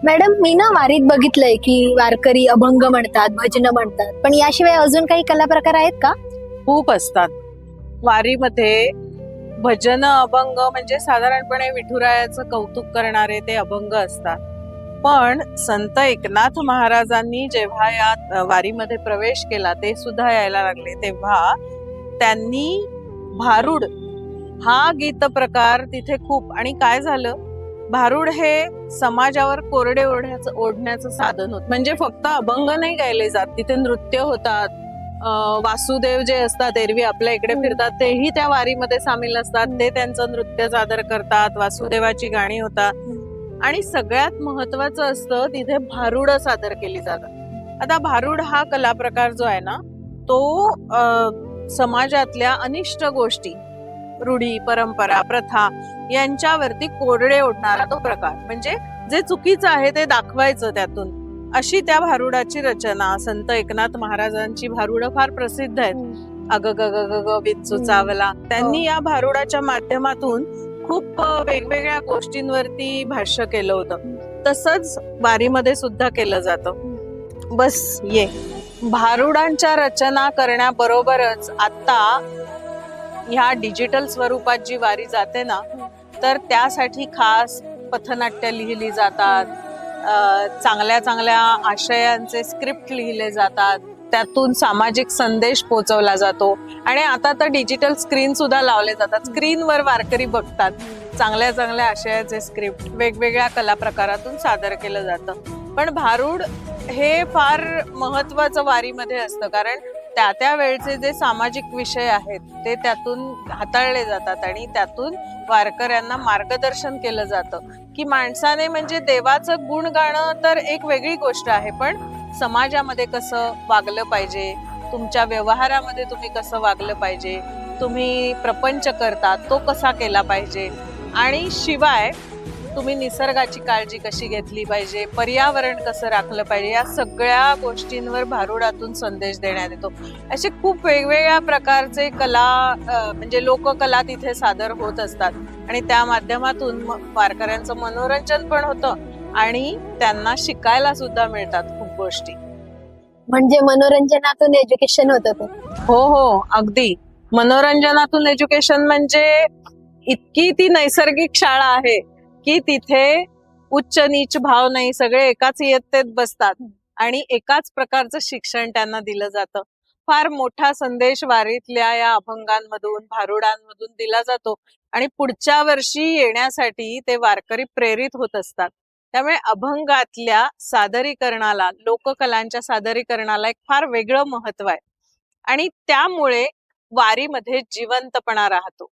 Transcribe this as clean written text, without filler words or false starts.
Madam, मी ना वारीत बघितलंय की वारकरी अभंग म्हणतात, भजन म्हणतात, पण याशिवाय अजून काही कला प्रकार आहेत का? खूप असतात वारीमध्ये. भजन अभंग म्हणजे साधारणपणे विठुरायाचं कौतुक करणारे ते अभंग असतात. पण संत एकनाथ महाराजांनी जेव्हा या वारीमध्ये प्रवेश केला, ते सुद्धा यायला लागले, तेव्हा त्यांनी भारुड हा गीत प्रकार तिथे खूप. आणि काय झालं, भारुड हे समाजावर कोरडे ओढण्याचं साधन होत. म्हणजे फक्त अभंग नाही गायले जात, तिथे नृत्य होतात. वासुदेव जे असतात, एरवी आपल्या इकडे फिरतात, तेही त्या वारीमध्ये सामील असतात. ते त्यांचं नृत्य सादर करतात, वासुदेवाची गाणी होतात. आणि सगळ्यात महत्वाचं असतं, तिथे भारुड सादर केली जातात. आता भारुड हा कला प्रकार जो आहे ना, तो समाजातल्या अनिष्ट गोष्टी, रूढी, परंपरा, प्रथा यांच्यावरती कोरडे ओढणारा तो प्रकार. म्हणजे जे चुकीचं आहे ते दाखवायचं त्यातून, अशी त्या भारुडाची रचना. संत एकनाथ महाराजांची भारुड फार प्रसिद्ध आहेत. अग ग ग ग ग विंचू चावला. त्यांनी या भारुडाच्या माध्यमातून खूप वेगवेगळ्या गोष्टींवरती भाष्य केलं होतं. तसंच वारीमध्ये सुद्धा केलं जातं. बस ये भारुडांच्या रचना करण्याबरोबरच आता ह्या डिजिटल स्वरूपात जी वारी जाते ना, तर त्यासाठी खास पथनाट्य लिहिली जातात. चांगल्या चांगल्या आशयांचे स्क्रिप्ट लिहिले जातात. त्यातून सामाजिक संदेश पोहोचवला जातो. आणि आता तर डिजिटल स्क्रीन सुद्धा लावले जातात. स्क्रीनवर वारकरी बघतात. चांगल्या चांगल्या आशयाचे स्क्रिप्ट वेगवेगळ्या कला प्रकारातून सादर केलं जातं. पण भारुड हे फार महत्वाचं वारीमध्ये असतं, कारण त्या वेळचे जे सामाजिक विषय आहेत ते त्यातून हाताळले जातात. आणि त्यातून वारकऱ्यांना मार्गदर्शन केलं जातं की माणसाने, म्हणजे देवाचं गुण गाणं तर एक वेगळी गोष्ट आहे, पण समाजामध्ये कसं वागलं पाहिजे, तुमच्या व्यवहारामध्ये तुम्ही कसं वागलं पाहिजे, तुम्ही प्रपंच करता तो कसा केला पाहिजे, आणि शिवाय तुम्ही निसर्गाची काळजी कशी घेतली पाहिजे, पर्यावरण कसं राखलं पाहिजे, या सगळ्या गोष्टींवर भारुडातून संदेश देण्यात येतो. असे खूप वेगवेगळ्या प्रकारचे कला, म्हणजे लोककला तिथे सादर होत असतात. आणि त्या माध्यमातून वारकऱ्यांचं मनोरंजन पण होतं आणि त्यांना शिकायला सुद्धा मिळतात खूप गोष्टी. म्हणजे मनोरंजनातून एज्युकेशन होतं. हो हो, अगदी. मनोरंजनातून एज्युकेशन म्हणजे इतकी ती नैसर्गिक शाळा आहे की तिथे उच्च नीच भाव नाही, सगळे एकाच इयत्तेत बसतात आणि एकाच प्रकारचं शिक्षण त्यांना दिलं जातं. फार मोठा संदेश वारीतल्या या अभंगांमधून, भारुडांमधून दिला जातो आणि पुढच्या वर्षी येण्यासाठी ते वारकरी प्रेरित होत असतात. त्यामुळे अभंगातल्या सादरीकरणाला, लोककलांच्या सादरीकरणाला एक फार वेगळं महत्व आहे. आणि त्यामुळे वारीमध्ये जिवंतपणा राहतो.